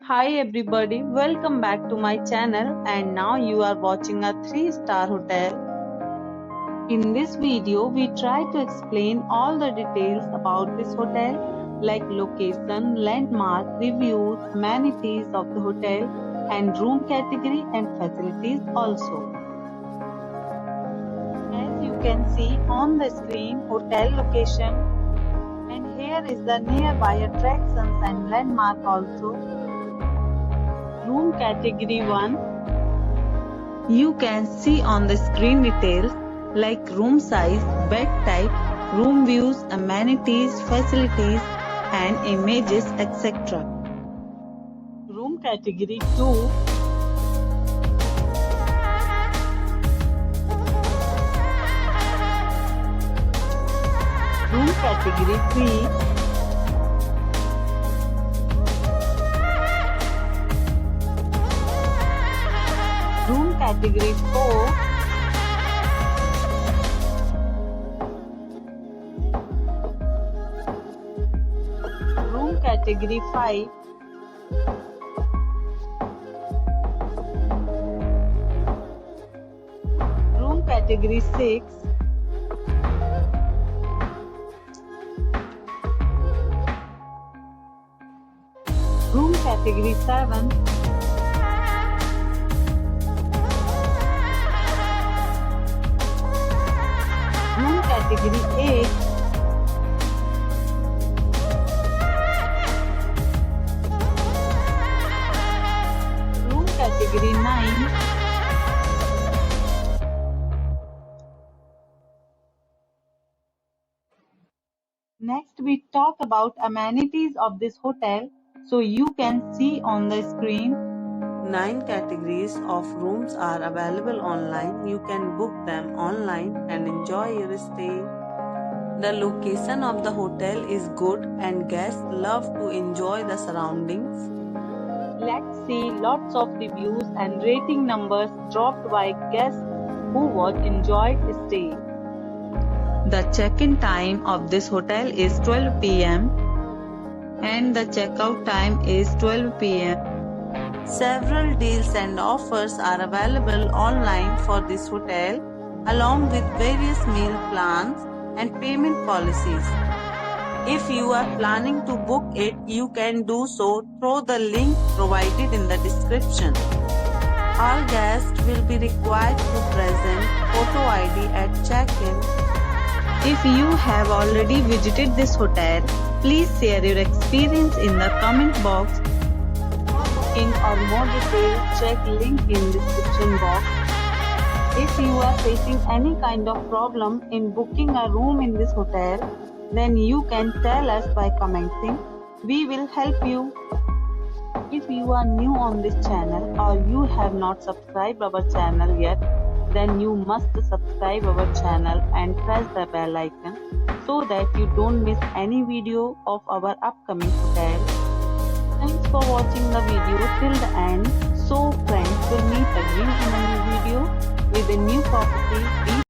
Hi everybody, welcome back to my channel and now you are watching a 3-star hotel. In this video, we try to explain all the details about this hotel like location, landmark, reviews, amenities of the hotel and room category and facilities also. As you can see on the screen, hotel location, and here is the nearby attractions and landmark also. Room category 1. You can see on the screen details like room size, bed type, room views, amenities, facilities and images etc. Room category 2. Room category 3. Room category 4. Room category 5. Room category 6. Room category 7. Room category 8. Room category 9. Next we talk about amenities of this hotel. So you can see on the screen 9 categories of rooms are available online. You can book them online and enjoy your stay. The location of the hotel is good and guests love to enjoy the surroundings. Let's see lots of reviews and rating numbers dropped by guests who was enjoyed stay. The check-in time of this hotel is 12 p.m. and the checkout time is 12 p.m. Several deals and offers are available online for this hotel, along with various meal plans and payment policies. If you are planning to book it, you can do so through the link provided in the description. All guests will be required to present photo ID at check-in. If you have already visited this hotel, please share your experience in the comment box. For booking or more details, check link in description box. If you are facing any kind of problem in booking a room in this hotel, then you can tell us by commenting. We will help you. If you are new on this channel or you have not subscribed our channel yet, then you must subscribe our channel and press the bell icon so that you don't miss any video of our upcoming hotel. Thanks for watching the video till the end. So friends, will meet again in a new video with a new property.